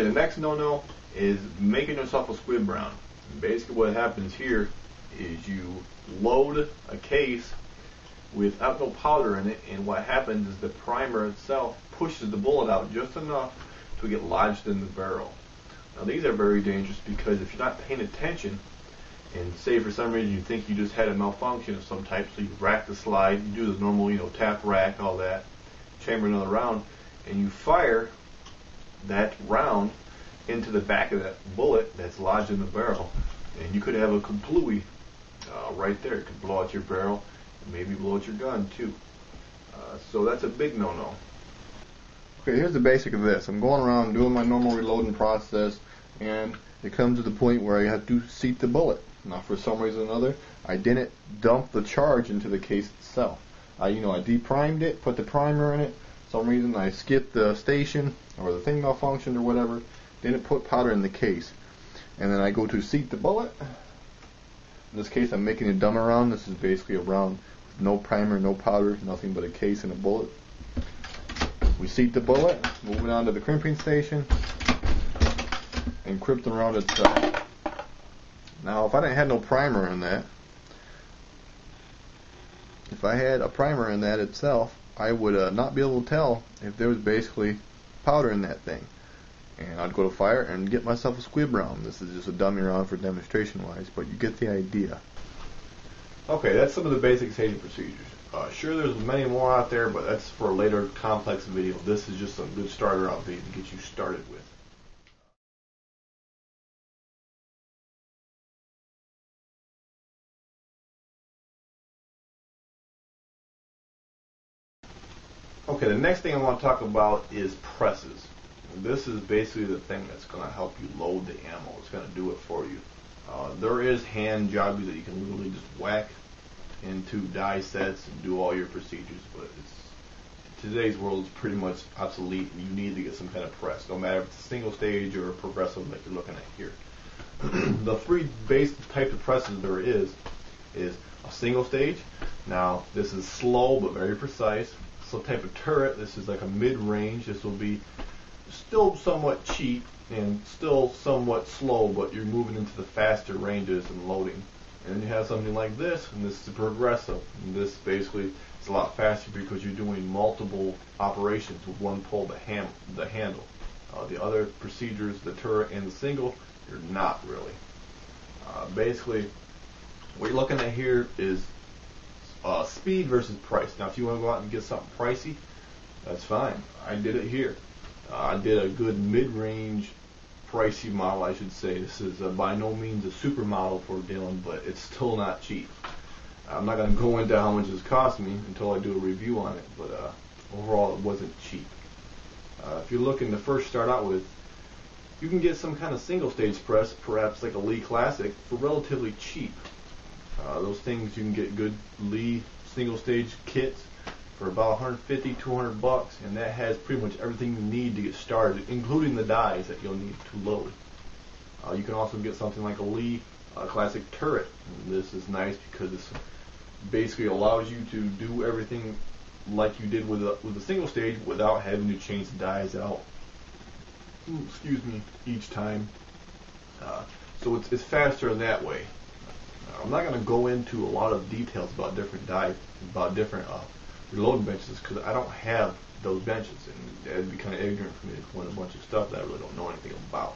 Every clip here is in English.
the next no-no is making yourself a squib round. And basically what happens here is you load a case without no powder in it, and what happens is the primer itself pushes the bullet out just enough to get lodged in the barrel. Now these are very dangerous because if you're not paying attention, and say for some reason you think you just had a malfunction of some type, so you rack the slide, you do the normal, tap rack, all that, chamber another round, and you fire that round into the back of that bullet that's lodged in the barrel, and you could have a kablooey right there. It could blow out your barrel and maybe blow out your gun too. So that's a big no-no. Okay, here's the basic of this. I'm going around doing my normal reloading process, and it comes to the point where I have to seat the bullet. Now, for some reason or another, I didn't dump the charge into the case itself. I deprimed it, put the primer in it. For some reason, I skipped the station, or the thing malfunctioned or whatever. Didn't put powder in the case. And then I go to seat the bullet. In this case, I'm making a dummy round. This is basically a round with no primer, no powder, nothing but a case and a bullet. We seat the bullet, move it on to the crimping station, and crimp the round itself. Now, if I didn't have no primer in that, if I had a primer in that itself, I would not be able to tell if there was basically powder in that thing. And I'd go to fire and get myself a squib round. This is just a dummy round for demonstration wise, but you get the idea. Okay, that's some of the basic safety procedures. Sure, there's many more out there, but that's for a later complex video. This is just a good starter out video to get you started with. Okay, the next thing I want to talk about is presses. This is basically the thing that's going to help you load the ammo. It's going to do it for you. There is hand jobbies that you can literally just whack into die sets and do all your procedures, but today's world is pretty much obsolete, and you need to get some kind of press, no matter if it's a single stage or a progressive like you're looking at here. The three basic types of presses there is a single stage. Now this is slow but very precise. Some type of turret. This is like a mid-range. This will be still somewhat cheap and still somewhat slow, but you're moving into the faster ranges and loading. And then you have something like this, and this is progressive. And this basically is a lot faster because you're doing multiple operations with one pull the handle. The other procedures, the turret and the single, you're not really. Basically, what you're looking at here is speed versus price. Now, if you want to go out and get something pricey, that's fine. I did it here. I did a good mid-range pricey model, I should say. This is by no means a super model for dealing, but it's still not cheap. I'm not going to go into how much it's cost me until I do a review on it, but overall it wasn't cheap. If you're looking to first start out with, you can get some kind of single stage press, perhaps like a Lee Classic, for relatively cheap. Those things you can get good Lee single stage kits for about $150–200, and that has pretty much everything you need to get started, including the dies that you'll need to load. You can also get something like a Lee Classic turret. And this is nice because this basically allows you to do everything like you did with a single stage without having to change the dies out. Excuse me, each time. So it's faster in that way. I'm not going to go into a lot of details about different dies, about different reloading benches, because I don't have those benches, and it'd be kind of ignorant for me to go into a bunch of stuff that I really don't know anything about.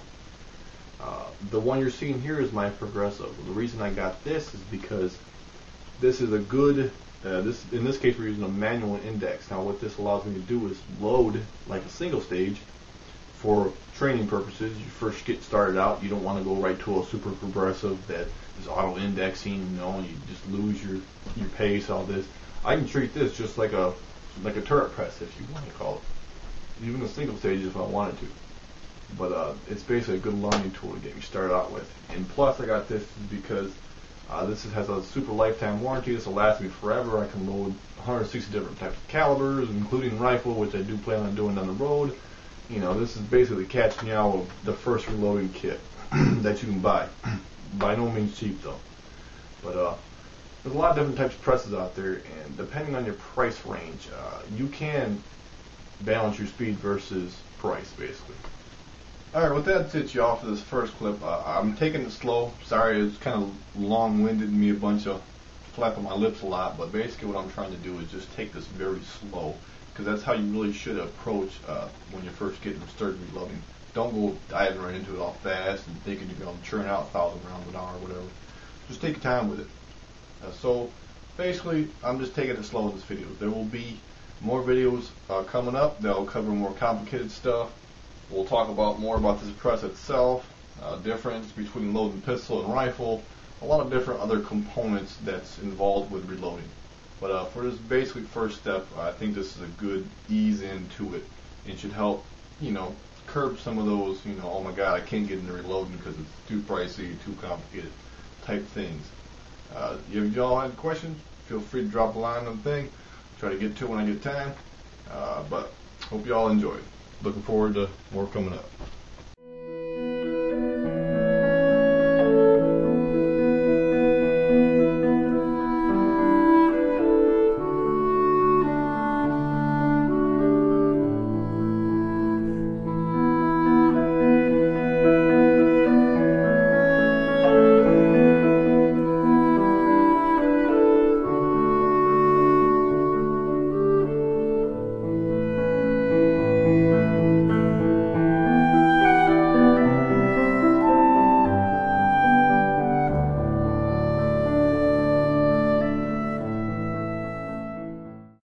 The one you're seeing here is my progressive. The reason I got this is because this is a good, in this case we're using a manual index. Now what this allows me to do is load like a single stage for training purposes. You first get started out, you don't want to go right to a super progressive that is auto indexing, and you just lose your pace, all this. I can treat this just like a turret press, if you want to call it. Even a single stage if I wanted to. But it's basically a good learning tool to get me started out with. And plus I got this because this has a super lifetime warranty. This will last me forever. I can load 160 different types of calibers, including rifle, which I do plan on doing down the road. This is basically the catch meow of the first reloading kit that you can buy. By no means cheap though. But there's a lot of different types of presses out there, and depending on your price range, you can balance your speed versus price, basically. Alright, with that, it's y'all for this first clip. I'm taking it slow. Sorry, it's kind of long-winded, me a bunch of flapping my lips a lot, but basically what I'm trying to do is just take this very slow, because that's how you really should approach when you're first getting started reloading. Don't go diving right into it all fast and thinking you're going to churn out 1,000 rounds an hour or whatever. Just take your time with it. So basically, I'm just taking it slow in this video. There will be more videos coming up that will cover more complicated stuff. We'll talk about more about the suppressor itself, difference between loading pistol and rifle, a lot of different other components that's involved with reloading. But for this basically first step, I think this is a good ease into it. It should help, curb some of those, oh my god, I can't get into reloading because it's too pricey, too complicated type things. If y'all have questions, feel free to drop a line on the thing. Try to get to it when I get time. But hope y'all enjoyed. Looking forward to more coming up.